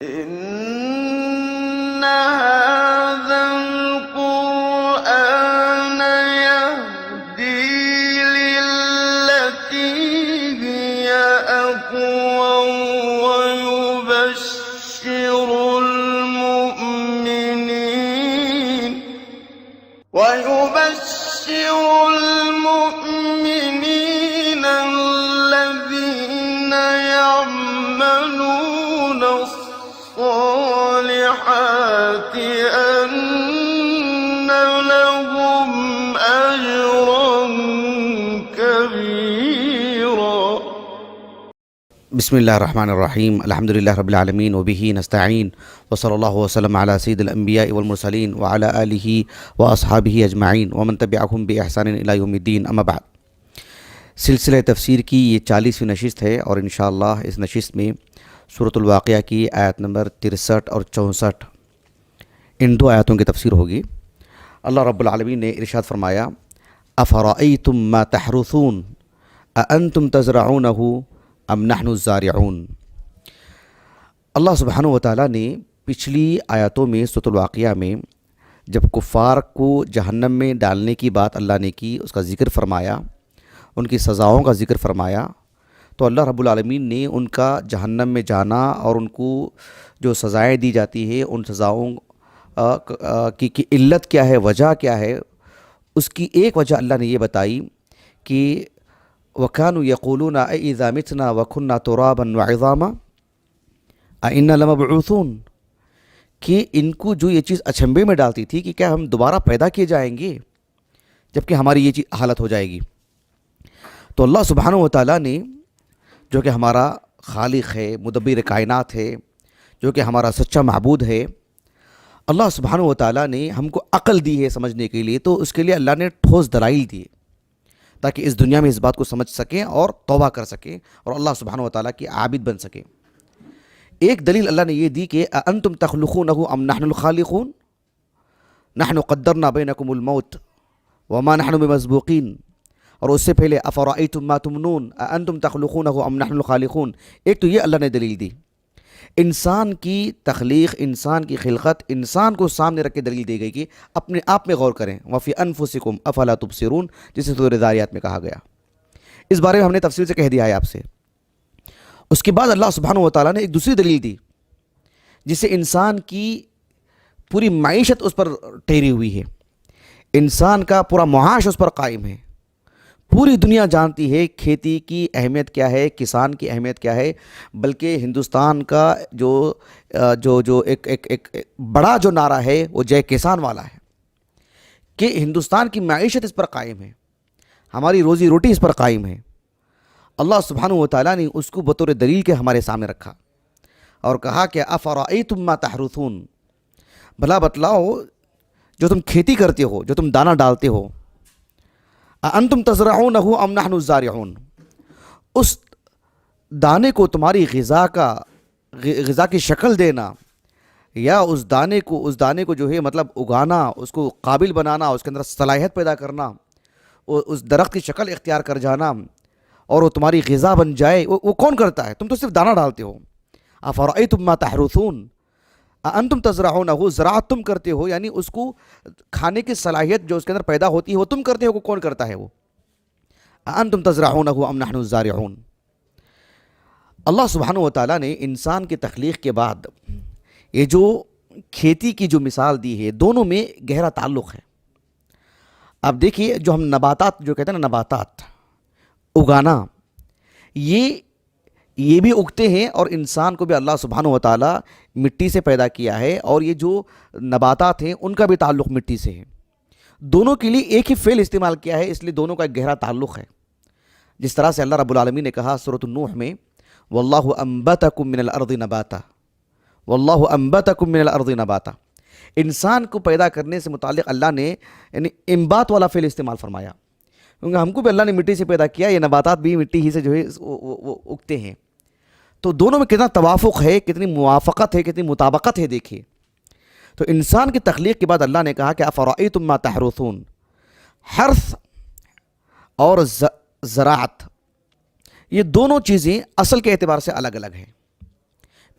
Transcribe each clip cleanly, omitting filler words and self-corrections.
إن هذا القرآن يهدي للتي هي أقوم ويبشر المؤمنين الذين يعملون الصالحات أن لهم أجرا كبيرا. بسم اللہ الرحمن الرحیم، الحمدللہ رب العالمین وبہ نستعین وصلی اللہ وسلم علی سید الانبیاء والمرسلین وعلی آلہ واصحابہ اجمعین ومن تبعہم بإحسان الی یوم الدین، اما بعد۔ سلسلہ تفسیر کی یہ 40ویں نشست ہے اور انشاءاللہ اس نشست میں سورۃ الواقعہ کی آیت نمبر 63 اور 64 ان دو آیتوں کی تفسیر ہوگی۔ اللہ رب العالمین نے ارشاد فرمایا: افرأیتم ما تحرثون اانتم تزرعونہ ام نحن الزارعون۔ اللہ سبحانہ وتعالیٰ نے پچھلی آیاتوں میں سورۃ الواقعہ میں جب کفار کو جہنم میں ڈالنے کی بات اللہ نے کی، اس کا ذکر فرمایا، ان کی سزاؤں کا ذکر فرمایا، تو اللہ رب العالمین نے ان کا جہنم میں جانا اور ان کو جو سزائیں دی جاتی ہے ان سزاؤں کی علت کیا ہے، وجہ کیا ہے، اس کی ایک وجہ اللہ نے یہ بتائی کہ وَكَانُوا يَقُولُونَ أَإِذَا مِتْنَا وَكُنَّا تُرَابًا وَعِظَامًا أَإِنَّا لَمَبْعُوثُونَ، کہ ان کو جو یہ چیز اچنبے میں ڈالتی تھی کہ کیا ہم دوبارہ پیدا کیے جائیں گے جبکہ ہماری یہ چیز حالت ہو جائے گی۔ تو اللہ سبحانہ وتعالیٰ نے جو کہ ہمارا خالق ہے، مدبر کائنات ہے، جو کہ ہمارا سچا معبود ہے، اللہ سبحانہ وتعالیٰ نے ہم کو عقل دی ہے سمجھنے کے لیے، تو اس کے لیے اللہ نے ٹھوس دلائل دیے تاکہ اس دنیا میں اس بات کو سمجھ سکیں اور توبہ کر سکیں اور اللہ سبحانہ وتعالیٰ کی عابد بن سکیں۔ ایک دلیل اللہ نے یہ دی کہ اَأَنْتُمْ تَخْلُقُونَهُ أَمْ نَحْنُ الْخَالِقُونَ نَحْنُ قَدَّرْنَا بَيْنَكُمُ الْمَوْتَ وَمَا نَحْنُ بِمَسْبُوقِينَ، اور اس سے پہلے أَفَرَأَيْتُمْ مَا تُمْنُونَ أَأَنْتُمْ تَخْلُقُونَهُ أَمْ نَحْنُ الْخَالِقُونَ۔ ایک تو یہ اللہ نے دلیل دی، انسان کی تخلیق، انسان کی خلقت، انسان کو سامنے رکھ کے دلیل دی گئی کہ اپنے آپ میں غور کریں، وَفِي أَنفُسِكُمْ أَفَلَا تُبْصِرُونَ، جسے سورۃ ذاریات میں کہا گیا۔ اس بارے میں ہم نے تفصیل سے کہہ دیا ہے آپ سے۔ اس کے بعد اللہ سبحانہ وتعالیٰ نے ایک دوسری دلیل دی جس سے انسان کی پوری معیشت اس پر ٹھہری ہوئی ہے، انسان کا پورا معاش اس پر قائم ہے۔ پوری دنیا جانتی ہے کھیتی کی اہمیت کیا ہے، کسان کی اہمیت کیا ہے، بلکہ ہندوستان کا جو ایک بڑا جو نعرہ ہے وہ جے کسان والا ہے کہ ہندوستان کی معیشت اس پر قائم ہے، ہماری روزی روٹی اس پر قائم ہے۔ اللہ سبحانہ وتعالیٰ نے اس کو بطور دلیل کے ہمارے سامنے رکھا اور کہا کہ افرأیتم ما تحرثون، بھلا بتلاؤ جو تم کھیتی کرتے ہو، جو تم دانہ ڈالتے ہو، انتم تزرعونہ ام نحن الزارعون، اس دانے کو تمہاری غذا کی شکل دینا یا اس دانے کو جو ہے مطلب اگانا، اس کو قابل بنانا، اس کے اندر صلاحیت پیدا کرنا، اس درخت کی شکل اختیار کر جانا اور وہ تمہاری غذا بن جائے، وہ کون کرتا ہے؟ تم تو صرف دانہ ڈالتے ہو۔ افرأیتم ما تحرثون انتم تزرعونہ، زراعت تم کرتے ہو، یعنی اس کو کھانے کی صلاحیت جو اس کے اندر پیدا ہوتی ہے وہ تم کرتے ہو، وہ کون کرتا ہے؟ وہ انتم تزرعونہ ام نحن الزارعون۔ اللہ سبحانہ وتعالیٰ نے انسان کی تخلیق کے بعد یہ جو کھیتی کی جو مثال دی ہے، دونوں میں گہرا تعلق ہے۔ اب دیکھیے جو ہم نباتات جو کہتے ہیں نا، نباتات اگانا، یہ بھی اگتے ہیں اور انسان کو بھی اللہ سبحانہ وتعالیٰ مٹی سے پیدا کیا ہے، اور یہ جو نباتات ہیں ان کا بھی تعلق مٹی سے ہے۔ دونوں کے لیے ایک ہی فعل استعمال کیا ہے، اس لیے دونوں کا ایک گہرا تعلق ہے۔ جس طرح سے اللہ رب العالمین نے کہا سورۃ النوح میں وَاللَّهُ أَنبَتَكُم مِّنَ الْأَرْضِ نَبَاتًا، وَاللَّهُ أَنبَتَكُم مِّنَ الْأَرْضِ نَبَاتًا۔ انسان کو پیدا کرنے سے متعلق اللہ نے یعنی انبات والا فعل استعمال فرمایا، کیونکہ ہم کو بھی اللہ نے مٹی سے پیدا کیا، یہ نباتات بھی مٹی ہی سے جو ہے وہ اگتے ہیں۔ تو دونوں میں کتنا توافق ہے، کتنی موافقت ہے، کتنی مطابقت ہے، دیکھیے۔ تو انسان کی تخلیق کے بعد اللہ نے کہا کہ افرأیتم ما تحرثون، حرث اور زراعت یہ دونوں چیزیں اصل کے اعتبار سے الگ الگ ہیں۔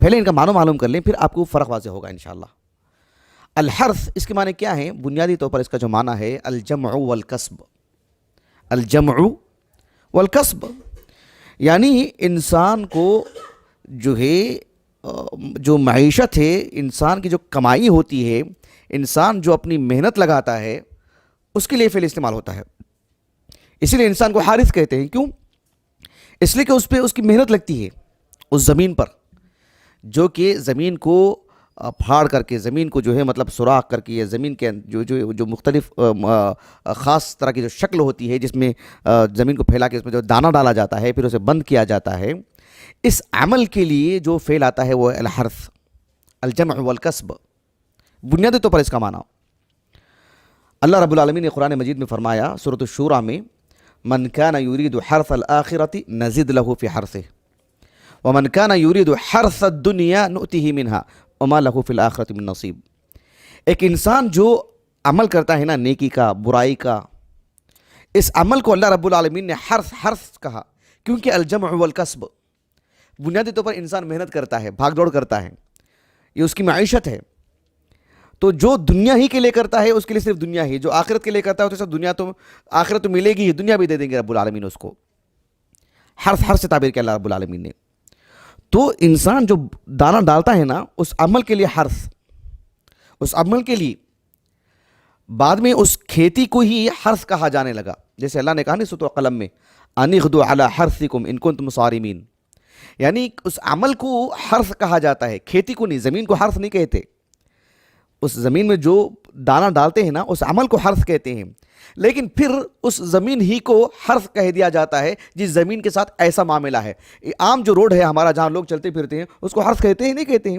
پہلے ان کا معنی معلوم کر لیں، پھر آپ کو فرق واضح ہوگا انشاءاللہ۔ الحرث اس کے معنی کیا ہیں؟ بنیادی طور پر اس کا جو معنی ہے الجمع والکسب، الجمع والکسب، یعنی انسان کو جو ہے جو معیشت ہے، انسان کی جو کمائی ہوتی ہے، انسان جو اپنی محنت لگاتا ہے، اس کے لیے فعل استعمال ہوتا ہے۔ اسی لیے انسان کو حارث کہتے ہیں۔ کیوں؟ اس لیے کہ اس پہ اس کی محنت لگتی ہے، اس زمین پر، جو کہ زمین کو پھاڑ کر کے، زمین کو جو ہے مطلب سوراخ کر کے، یا زمین کے جو مختلف خاص طرح کی جو شکل ہوتی ہے جس میں زمین کو پھیلا کے اس میں جو دانہ ڈالا جاتا ہے، پھر اسے بند کیا جاتا ہے، اس عمل کے لیے جو فعل آتا ہے وہ الحرث، الجمع والکسب، بنیادی طور پر اس کا معنی۔ اللہ رب العالمین نے قرآن مجید میں فرمایا سورۃ الشورى میں، من کان یرید حرث الآخرۃ نزد له فی حرثہ ومن کان یرید حرث الدنیا نؤتہ منہا وما لہ فی الآخرۃ من نصیب۔ ایک انسان جو عمل کرتا ہے نا نیکی کا، برائی کا، اس عمل کو اللہ رب العالمین نے حرث کہا، کیونکہ الجمع والکسب، بنیادی طور پر انسان محنت کرتا ہے، بھاگ دوڑ کرتا ہے، یہ اس کی معیشت ہے۔ تو جو دنیا ہی کے لیے کرتا ہے اس کے لیے صرف دنیا ہی، جو آخرت کے لیے کرتا ہے تو صرف دنیا، تو آخرت تو ملے گی ہی، دنیا بھی دے دیں گے رب العالمین اس کو۔ حرث سے تعبیر کیا اللہ رب العالمین نے۔ تو انسان جو دانہ ڈالتا ہے نا اس عمل کے لیے حرث، اس عمل کے لیے، بعد میں اس کھیتی کو ہی حرث کہا جانے لگا، جیسے اللہ نے کہا نا سورۃ القلم میں، ان اغدوا علی حرثکم ان کنتم صارمین، یعنی اس عمل کو حرث کہا جاتا ہے، کھیتی کو نہیں، زمین کو حرث نہیں کہتے۔ اس زمین میں جو دانہ ڈالتے ہیں نا اس عمل کو حرث کہتے ہیں، لیکن پھر اس زمین ہی کو حرث کہہ دیا جاتا ہے جس زمین کے ساتھ ایسا معاملہ ہے۔ عام جو روڈ ہے ہمارا جہاں لوگ چلتے پھرتے ہیں اس کو حرث کہتے ہیں؟ نہیں کہتے ہیں۔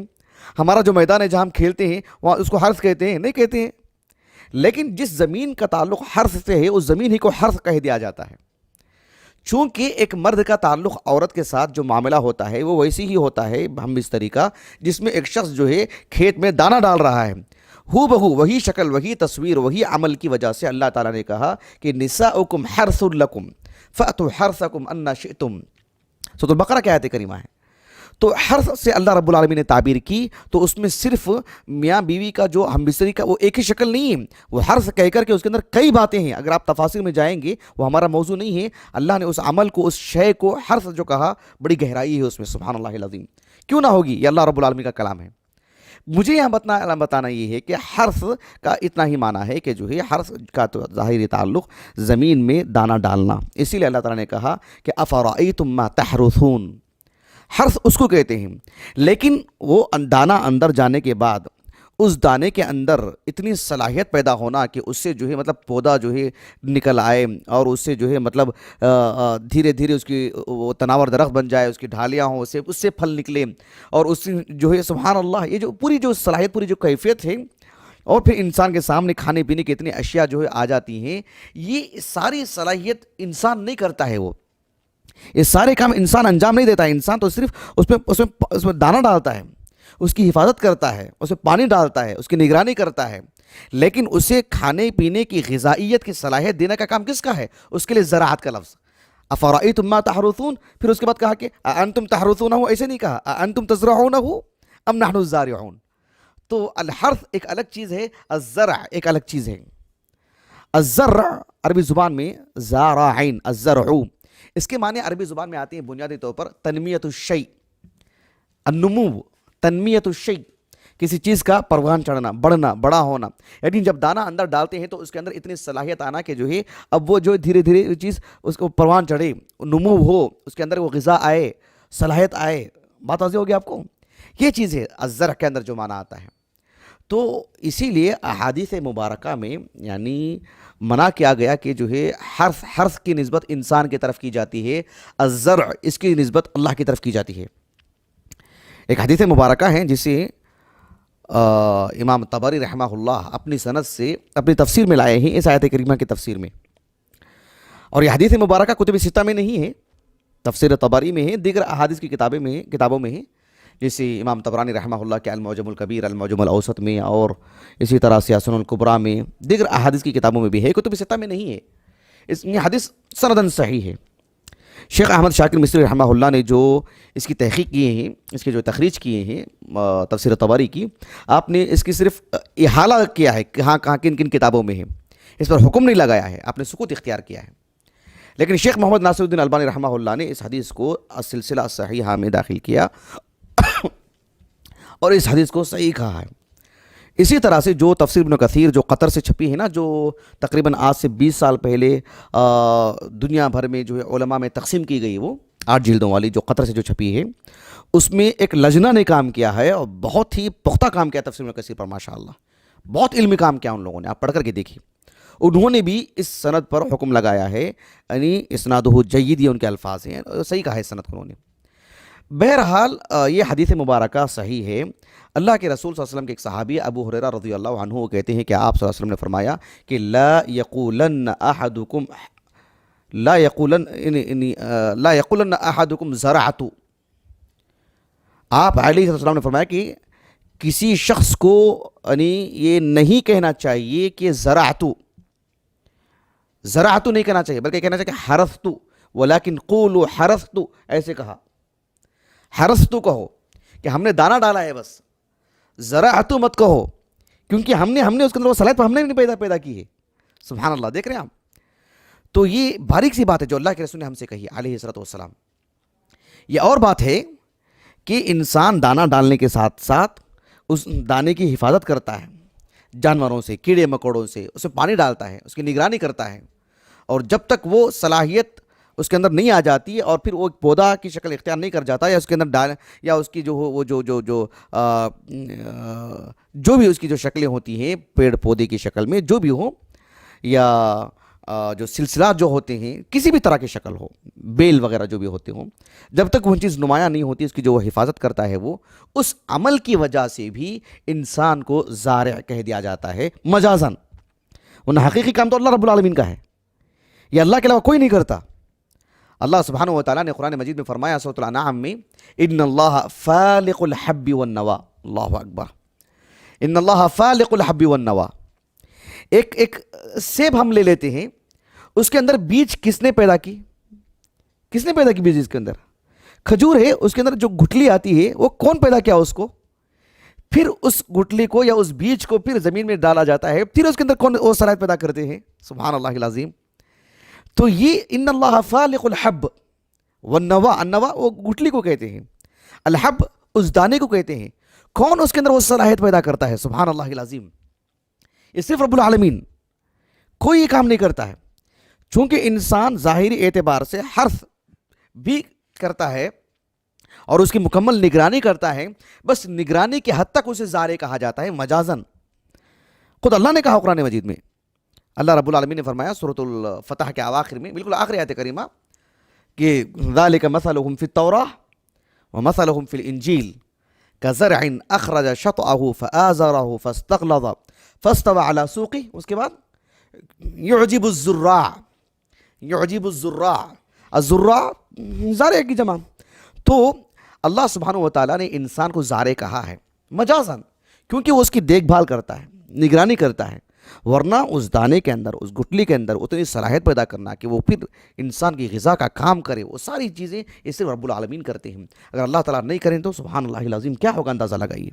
ہمارا جو میدان ہے جہاں ہم کھیلتے ہیں وہاں اس کو حرث کہتے ہیں؟ نہیں کہتے ہیں۔ لیکن جس زمین کا تعلق حرث سے ہے اس زمین ہی کو حرث کہہ دیا جاتا ہے۔ چونکہ ایک مرد کا تعلق عورت کے ساتھ جو معاملہ ہوتا ہے وہ ویسی ہی ہوتا ہے ہم اس طریقہ جس میں ایک شخص جو ہے کھیت میں دانہ ڈال رہا ہے، ہو بہو وہی شکل، وہی تصویر، وہی عمل کی وجہ سے اللہ تعالیٰ نے کہا کہ نساؤکم حرث لکم فأتوا حرثکم انا شئتم۔ سورۃ البقرہ کی آیت کریمہ ہے۔ تو حرث سے اللہ رب العالمین نے تعبیر کی، تو اس میں صرف میاں بیوی کا جو ہم بستری کا وہ ایک ہی شکل نہیں ہے، وہ حرث کہہ کر کے اس کے اندر کئی باتیں ہیں، اگر آپ تفاصیر میں جائیں گے وہ ہمارا موضوع نہیں ہے۔ اللہ نے اس عمل کو، اس شے کو حرث جو کہا، بڑی گہرائی ہے اس میں، سبحان اللہ العظیم، کیوں نہ ہوگی، یہ اللہ رب العالمین کا کلام ہے۔ مجھے یہاں بتانا یہ ہے کہ حرث کا اتنا ہی معنی ہے کہ جو ہے حرث کا تو ظاہری تعلق زمین میں دانہ ڈالنا، اسی لیے اللہ تعالیٰ نے کہا کہ افرأیتم ما تحرثون، حرث اس کو کہتے ہیں۔ لیکن وہ دانہ اندر جانے کے بعد اس دانے کے اندر اتنی صلاحیت پیدا ہونا کہ اس سے جو ہے مطلب پودا جو ہے نکل آئے، اور اس سے جو ہے مطلب دھیرے دھیرے اس کی وہ تناور درخت بن جائے، اس کی ڈھالیاں ہوں، اس سے پھل نکلے، اور اس سے جو ہے سبحان اللہ یہ جو پوری جو صلاحیت، پوری جو کیفیت ہے، اور پھر انسان کے سامنے کھانے پینے کی اتنی اشیاء جو ہے آ جاتی ہیں، یہ ساری صلاحیت انسان نہیں کرتا ہے، وہ یہ سارے کام انسان انجام نہیں دیتا ہے۔ انسان تو صرف اس میں دانہ ڈالتا ہے، اس کی حفاظت کرتا ہے، اسے پانی ڈالتا ہے، اس کی نگرانی کرتا ہے، لیکن اسے کھانے پینے کی غذائیت کی صلاحیت دینے کا کام کس کا ہے؟ اس کے لیے زراعت کا لفظ افرأیتم ما تحرثون، پھر اس کے بعد کہا کہ انتم تحرثونہ، ایسے نہیں کہا انتم تزرعونہ ام نحن الزارعون۔ تو الحرث ایک الگ چیز ہے، الزرع ایک الگ چیز ہے۔ الزرع عربی زبان میں زارعین، الزرع، اس کے معنی عربی زبان میں آتے ہیں بنیادی طور پر تنمیت الشیء، النمو، تنمیت الشیء، کسی چیز کا پروان چڑھنا، بڑھنا، بڑا ہونا، یعنی جب دانہ اندر ڈالتے ہیں تو اس کے اندر اتنی صلاحیت آنا کہ جو ہے اب وہ جو دھیرے دھیرے چیز اس کو پروان چڑھے، نمو ہو، اس کے اندر وہ غذا آئے، صلاحیت آئے۔ بات واضح ہوگی آپ کو؟ یہ چیز ہے الزرع کے اندر جو معنی آتا ہے۔ تو اسی لیے احادیث مبارکہ میں یعنی منع کیا گیا کہ جو ہے حرث کی نسبت انسان کی طرف کی جاتی ہے، الزرع اس کی نسبت اللہ کی طرف کی جاتی ہے۔ ایک حدیث مبارکہ ہے جسے امام طبری رحمہ اللہ اپنی سند سے اپنی تفسیر میں لائے ہیں، اس آیت کریمہ کی تفسیر میں، اور یہ حدیث مبارکہ کتب ستہ میں نہیں ہے، تفسیر طبری میں ہے، دیگر احادیث کی کتابوں میں ہے، جیسے امام طبرانی رحمہ اللہ کے المعجم الکبیر، المعجم الاوسط میں، اور اسی طرح سے سنن الکبریٰ میں، دیگر احادیث کی کتابوں میں بھی ہے، کتب ستہ میں نہیں ہے۔ یہ حدیث سندن صحیح ہے۔ شیخ احمد شاکر مصری رحمہ اللہ نے جو اس کی تحقیق کیے ہیں، اس کے جو تخریج کیے ہیں تفسیر طبری کی، آپ نے اس کی صرف احالہ کیا ہے کہاں کہاں کن کن کتابوں میں ہے، اس پر حکم نہیں لگایا ہے، آپ نے سکوت اختیار کیا ہے. لیکن شیخ محمد ناصر الدین البانی رحمہ اللہ نے اس حدیث کو السلسلہ الصحیحہ میں داخل کیا اور اس حدیث کو صحیح کہا ہے. اسی طرح سے جو تفسیر ابن کثیر جو قطر سے چھپی ہے نا، جو تقریباً آج سے 20 سال پہلے دنیا بھر میں جو ہے علماء میں تقسیم کی گئی، وہ 8 جلدوں والی جو قطر سے جو چھپی ہے، اس میں ایک لجنہ نے کام کیا ہے اور بہت ہی پختہ کام کیا تفسیر ابن کثیر پر، ماشاءاللہ بہت علمی کام کیا ان لوگوں نے، آپ پڑھ کر کے دیکھیے. انہوں نے بھی اس سند پر حکم لگایا ہے، یعنی اسنادہ جید، یہ ان کے الفاظ ہیں، صحیح کہا ہے سند کو انہوں نے. بہرحال یہ حدیث مبارکہ صحیح ہے. اللہ کے رسول صلی اللہ علیہ وسلم کے ایک صحابی ابو ہریرہ رضی اللہ عنہ وہ کہتے ہیں کہ آپ صلی اللہ علیہ وسلم نے فرمایا کہ لا یقولن احدکم زرعت. آپ علیہ السلام نے فرمایا کہ کسی شخص کو یعنی یہ نہیں کہنا چاہیے کہ زرعت نہیں کہنا چاہیے، بلکہ کہنا چاہیے کہ حرثت، ولیکن قولوا حرثت، ایسے کہا. حرثت کہو کہ ہم نے دانہ ڈالا ہے، بس زرعت مت کہو، کیونکہ ہم نے اس کے اندر وہ صلاحیت ہم نے نہیں پیدا کی ہے. سبحان اللہ، دیکھ رہے ہیں آپ. تو یہ باریک سی بات ہے جو اللہ کے رسول نے ہم سے کہی علیہ الصلوۃ والسلام. یہ اور بات ہے کہ انسان دانہ ڈالنے کے ساتھ ساتھ اس دانے کی حفاظت کرتا ہے جانوروں سے، کیڑے مکوڑوں سے، اسے پانی ڈالتا ہے، اس کی نگرانی کرتا ہے، اور جب تک وہ صلاحیت اس کے اندر نہیں آ جاتی ہے اور پھر وہ پودا کی شکل اختیار نہیں کر جاتا، یا اس کے اندر ڈال یا اس کی جو وہ جو بھی اس کی جو شکلیں ہوتی ہیں پیڑ پودے کی شکل میں جو بھی ہو، یا جو سلسلات جو ہوتے ہیں کسی بھی طرح کی شکل ہو، بیل وغیرہ جو بھی ہوتے ہوں، جب تک وہ چیز نمایاں نہیں ہوتی، اس کی جو وہ حفاظت کرتا ہے، وہ اس عمل کی وجہ سے بھی انسان کو زارع کہہ دیا جاتا ہے مجازاً. ورنہ حقیقی کام تو اللہ رب العالمین کا ہے، یہ اللہ کے علاوہ کوئی نہیں کرتا. اللہ سبحانہ و تعالیٰ نے قرآن مجید میں فرمایا سورۃ الانعام میں، ان اللہ فالق الحب والنوا. اللہ اکبر. ان اللہ فالق الحب والنوا. ایک سیب ہم لے لیتے ہیں، اس کے اندر بیج کس نے پیدا کی؟ کس نے پیدا کی بیج؟ اس کے اندر کھجور ہے، اس کے اندر جو گٹھلی آتی ہے وہ کون پیدا کیا اس کو؟ پھر اس گٹھلی کو یا اس بیج کو پھر زمین میں ڈالا جاتا ہے، پھر اس کے اندر کون وہ صلاحیت پیدا کرتے ہیں؟ سبحان اللہ العظیم. تو یہ ان اللہ فالق الحب والنوا، النوا وہ گٹھلی کو کہتے ہیں، الحب اس دانے کو کہتے ہیں. کون اس کے اندر وہ صلاحیت پیدا کرتا ہے؟ سبحان اللہ العظیم. یہ صرف رب العالمین، کوئی یہ کام نہیں کرتا ہے. چونکہ انسان ظاہری اعتبار سے حرث بھی کرتا ہے اور اس کی مکمل نگرانی کرتا ہے، بس نگرانی کے حد تک اسے زارع کہا جاتا ہے مجازن. خود اللہ نے کہا قرآن مجید میں، اللہ رب العالمین نے فرمایا سورۃ الفتح کے اواخر میں، بالکل آخری آیت کریمہ، کہ ذالک مثلہم فی التوراۃ ومثلہم فی الانجیل کزرع اخرج شطأہ فآزرہ فاستغلظ فاستوى علی سوقہ. اس کے بعد یعجب الزراع، یعجب الزراع، الزراع زارع کی جمع. تو اللہ سبحانہ و تعالیٰ نے انسان کو زارع کہا ہے مجازاً، کیونکہ وہ اس کی دیکھ بھال کرتا ہے، نگرانی کرتا ہے. ورنہ اس دانے کے اندر، اس گٹھلی کے اندر اتنی صلاحیت پیدا کرنا کہ وہ پھر انسان کی غذا کا کام کرے، وہ ساری چیزیں اس سے رب العالمین کرتے ہیں. اگر اللہ تعالیٰ نہیں کریں تو سبحان اللہ العظیم کیا ہوگا، اندازہ لگائیے.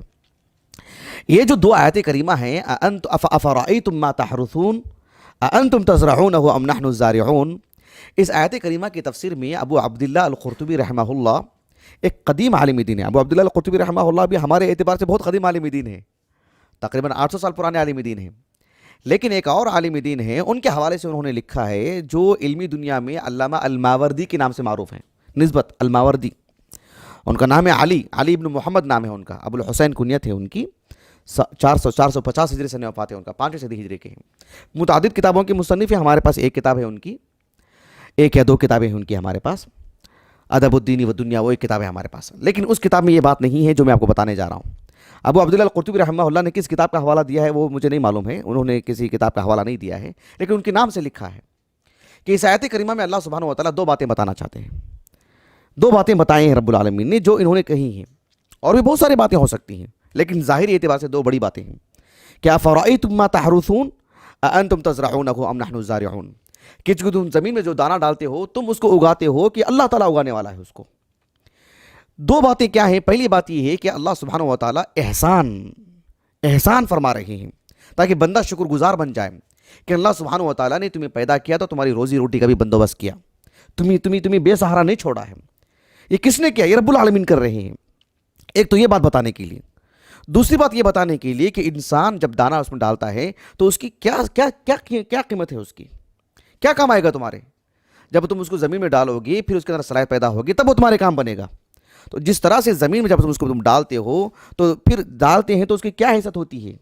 یہ جو 2 آیات کریمہ ہیں، افرأیتم ما تحرثون اانتم تزرعونہ ام نحن الزارعون، اس آیت کریمہ کی تفسیر میں ابو عبداللہ القرطبی رحمہ اللہ ایک قدیم عالم دین ہے. ابو عبداللہ القرطبی رحمہ اللہ بھی ہمارے اعتبار سے بہت قدیم عالم دین ہے، تقریباً 800 سال پرانے عالم دین ہیں. لیکن ایک اور عالم دین ہیں، ان کے حوالے سے انہوں نے لکھا ہے، جو علمی دنیا میں علامہ الماوردی کے نام سے معروف ہیں، نسبت الماوردی. ان کا نام ہے علی ابن محمد نام ہے ان کا، ابو الحسین کنیت ہے ان کی. 450 ہجری سے وفات ہے ان کا، 5 صدی ہجری کے ہیں. متعدد کتابوں کے مصنف ہیں. ہمارے پاس ایک کتاب ہے ان کی، 1 یا 2 کتابیں ہیں ان کی ہمارے پاس، ادب الدین و دنیا، وہ ایک کتاب ہے ہمارے پاس. لیکن اس کتاب میں یہ بات نہیں ہے جو میں آپ کو بتانے جا رہا ہوں. ابو عبداللہ القرطبی رحمہ اللہ نے کس کتاب کا حوالہ دیا ہے وہ مجھے نہیں معلوم ہے، انہوں نے کسی کتاب کا حوالہ نہیں دیا ہے، لیکن ان کے نام سے لکھا ہے کہ اس آیت کریمہ میں اللہ سبحانہ و تعالیٰ 2 باتیں بتانا چاہتے ہیں. 2 باتیں بتائیں ہیں رب العالمین نے جو انہوں نے کہی ہیں، اور بھی بہت ساری باتیں ہو سکتی ہیں، لیکن ظاہری اعتبار سے 2 بڑی باتیں ہیں. کیا افرأیتم ما تحرثون اانتم تزرعونہ ام نحن الزارعون. کہ جو تم زمین میں جو دانہ ڈالتے ہو تم اس کو اگاتے ہو کہ اللہ تعالیٰ اگانے والا ہے اس کو. دو باتیں کیا ہیں؟ پہلی بات یہ ہے کہ اللہ سبحانہ و تعالیٰ احسان فرما رہے ہیں تاکہ بندہ شکر گزار بن جائے کہ اللہ سبحانہ و تعالیٰ نے تمہیں پیدا کیا تو تمہاری روزی روٹی کا بھی بندوبست کیا, تمہیں بے سہارا نہیں چھوڑا ہے. یہ کس نے کیا؟ یہ رب العالمین کر رہے ہیں. ایک تو یہ بات بتانے کے لیے. دوسری بات یہ بتانے کے لیے کہ انسان جب دانہ اس میں ڈالتا ہے تو اس کی کیا قیمت ہے, اس کی کیا کام آئے گا تمہارے. جب تم اس کو زمین میں ڈالو گے پھر اس کے اندر صلاحیت پیدا ہوگی تب وہ تمہارے کام بنے گا. تو جس طرح سے زمین میں جب تم اس کو ڈالتے ہو تو پھر ڈالتے ہیں تو اس کی کیا حیثیت ہوتی ہے.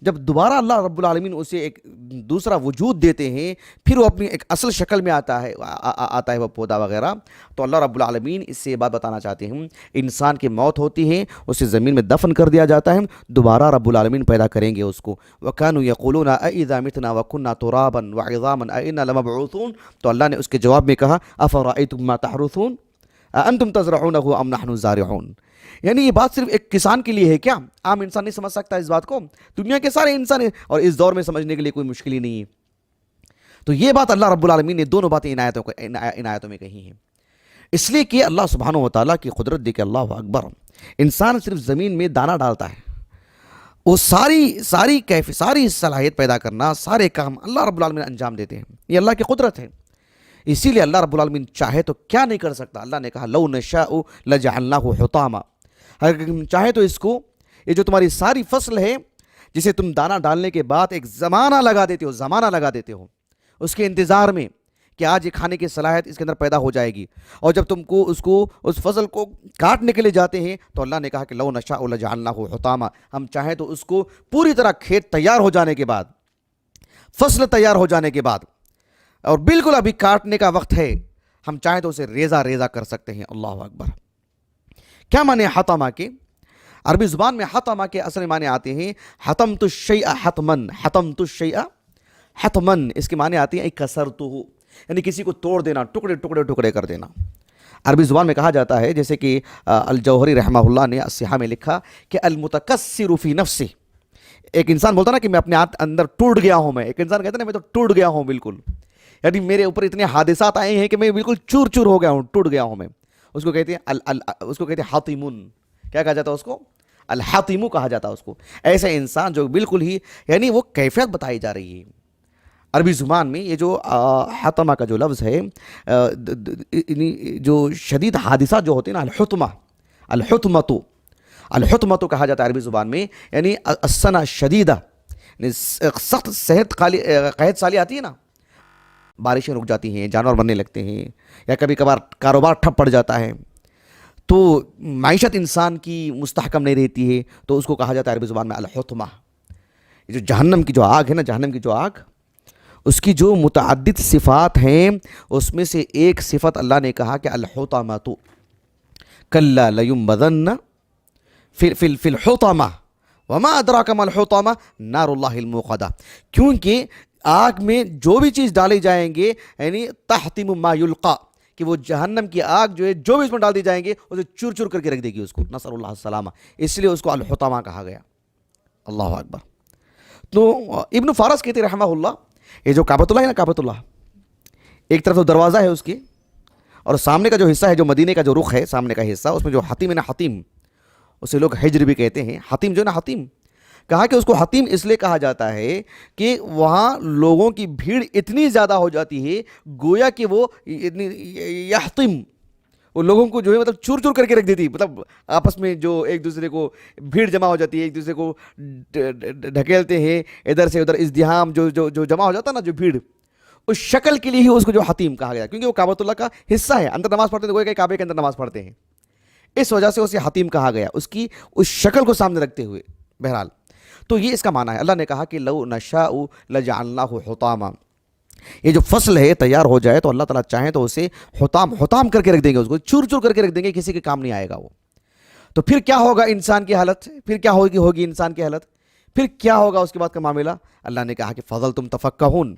جب دوبارہ اللہ رب العالمین اسے ایک دوسرا وجود دیتے ہیں پھر وہ اپنی ایک اصل شکل میں آتا ہے وہ پودا وغیرہ. تو اللہ رب العالمین اس سے یہ بات بتانا چاہتے ہیں انسان کی موت ہوتی ہے, اسے زمین میں دفن کر دیا جاتا ہے, دوبارہ رب العالمین پیدا کریں گے اس کو. وَكَانُوا يَقُولُونَ أَإِذَا مِتْنَا وَكُنَّا تُرَابًا وَعِظَامًا أَإِنَّا لَمَبْعُوثُونَ. تو اللہ نے اس کے جواب میں کہا أَفَرَأَيْتُم مَّا تَحْرُثُونَ أَأَنتُمْ تَزْرَعُونَهُ أَمْ نَحْنُ الزَّارِعُونَ. یعنی یہ بات صرف ایک کسان کے لیے ہے کیا؟ عام انسان نہیں سمجھ سکتا اس بات کو, دنیا کے سارے انسان ہیں اور اس دور میں سمجھنے کے لیے کوئی مشکل ہی نہیں ہے. تو یہ بات اللہ رب العالمین نے دونوں باتیں عنایتوں میں کہی ہیں, اس لیے کہ اللہ سبحانہ و تعالیٰ کی قدرت دیکھ. اللہ اکبر. انسان صرف زمین میں دانہ ڈالتا ہے, وہ ساری صلاحیت پیدا کرنا, سارے کام اللہ رب العالمین انجام دیتے ہیں. یہ اللہ کی قدرت ہے. اسی لیے اللہ رب العالمین چاہے تو کیا نہیں کر سکتا. اللہ نے کہا لو نشاء لجعلناہ حطاما. اگر ہم چاہے تو اس کو, یہ جو تمہاری ساری فصل ہے جسے تم دانہ ڈالنے کے بعد ایک زمانہ لگا دیتے ہو اس کے انتظار میں کہ آج یہ کھانے کی صلاحیت اس کے اندر پیدا ہو جائے گی, اور جب تم کو اس فصل کو کاٹنے کے لیے جاتے ہیں تو اللہ نے کہا کہ لو نشاء لجعلناہ حطاما. ہم چاہیں تو اس کو پوری طرح کھیت تیار ہو جانے کے بعد, فصل تیار ہو جانے کے بعد, اور بالکل ابھی کاٹنے کا وقت ہے, ہم چاہیں تو اسے ریزہ کر سکتے ہیں. اللہ اکبر. کیا معنی حطمہ کے؟ عربی زبان میں حطمہ کے اصل معنی آتے ہیں حطمت الشیء حتمن. حطمت الشیء حتمن اس کے معنی آتے ہیں کسرتہ, یعنی کسی کو توڑ دینا, ٹکڑے کر دینا. عربی زبان میں کہا جاتا ہے, جیسے کہ الجوہری رحمہ اللہ نے الصحاح میں لکھا کہ المتکسر فی نفسہ. ایک انسان بولتا نا کہ میں اپنے اندر ٹوٹ گیا ہوں. ایک انسان کہتا ہے نا میں تو ٹوٹ گیا ہوں بالکل, یعنی میرے اوپر اتنے حادثات آئے ہیں کہ میں بالکل چور ہو گیا ہوں, ٹوٹ گیا ہوں میں. اس کو کہتے ہیں حاطمون. کیا کہا جاتا ہے اس کو؟ الحاطم کہا جاتا ہے اس کو. ایسا انسان جو بالکل ہی, یعنی وہ کیفیت بتائی جا رہی ہے عربی زبان میں. یہ جو حطمہ کا جو لفظ ہے, جو شدید حادثات جو ہوتے ہیں نا, الحطمۃ کہا جاتا ہے عربی زبان میں, یعنی السنہ شدیدہ, سخت قحط سالی آتی ہے نا, بارشیں رک جاتی ہیں, جانور مرنے لگتے ہیں, یا کبھی کبھار کاروبار ٹھپ پڑ جاتا ہے, تو معیشت انسان کی مستحکم نہیں رہتی ہے, تو اس کو کہا جاتا ہے عربی زبان میں الحطمہ. یہ جو جہنم کی جو آگ ہے نا, جہنم کی جو آگ, اس کی جو متعدد صفات ہیں اس میں سے ایک صفت اللہ نے کہا کہ الحطمۃ کلا لیمبذن فی الحطمہ وما ادراک ما الحطمہ نار اللہ الموقدہ. کیونکہ آگ میں جو بھی چیز ڈالی جائیں گے, یعنی تحتم ما یلقا, کہ وہ جہنم کی آگ جو ہے جو بھی اس میں ڈال دی جائیں گے اسے چور کر کے رکھ دے گی اس کو. نسأل اللہ السلامہ. اس لیے اس کو الحطمہ کہا گیا. اللہ اکبر. تو ابن فارس کہتے رحمہ اللہ, یہ جو کعبۃ اللہ ہے نا, کعبۃ اللہ ایک طرف تو دروازہ ہے اس کی, اور سامنے کا جو حصہ ہے, جو مدینے کا جو رخ ہے سامنے کا حصہ, اس میں جو حتیم ہے نا, حتیم, اسے لوگ حجر بھی کہتے ہیں. حتیم جو ہے نا, حتیم, کہا کہ اس کو حتیم اس لیے کہا جاتا ہے کہ وہاں لوگوں کی بھیڑ اتنی زیادہ ہو جاتی ہے گویا کہ وہ یحتم, وہ لوگوں کو جو ہے مطلب چور کر کے رکھ دیتی. مطلب آپس میں جو ایک دوسرے کو بھیڑ جمع ہو جاتی ہے, ایک دوسرے کو ڈھکیلتے ہیں ادھر سے ادھر, ازدحام جو جمع ہو جاتا ہے نا, جو بھیڑ, اس شکل کے لیے ہی اس کو جو حتیم کہا گیا, کیونکہ وہ کعبۃ اللہ کا حصہ ہے. اندر نماز پڑھتے ہیں تو گویا کہ کعبے کے اندر نماز پڑھتے ہیں, اس وجہ سے اسے حتیم کہا گیا, اس شکل کو سامنے رکھتے ہوئے. بہرحال تو یہ اس کا معنی ہے. اللہ نے کہا کہ لو نشاء لجعلناہ حطاما. یہ جو فصل ہے تیار ہو جائے تو اللہ تعالیٰ چاہیں تو اسے حطام کر کے رکھ دیں گے, اس کو چور کر کے رکھ دیں گے, کسی کے کام نہیں آئے گا وہ. تو پھر کیا ہوگا انسان کی حالت, پھر کیا ہوگی انسان کی حالت, پھر کیا ہوگا اس کے بعد کا معاملہ. اللہ نے کہا کہ فضل تم تفقہون.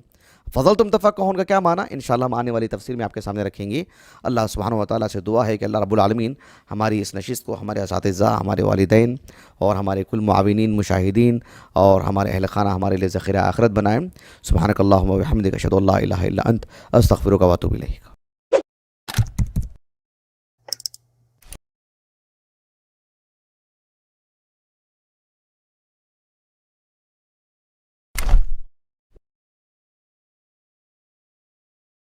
فضلتم تفقہون کا کیا معنی انشاءاللہ ہم آنے والی تفسیر میں آپ کے سامنے رکھیں گے۔ اللہ سبحانہ و تعالیٰ سے دعا ہے کہ اللہ رب العالمین ہماری اس نشست کو ہمارے اساتذہ، ہمارے والدین اور ہمارے کل معاونین، مشاہدین اور ہمارے اہل خانہ ہمارے لیے ذخیرہ آخرت بنائیں۔ سبحانک اللہم و بحمدک اشہد ان لا الہ الا انت استغفرک و اتوب الیک۔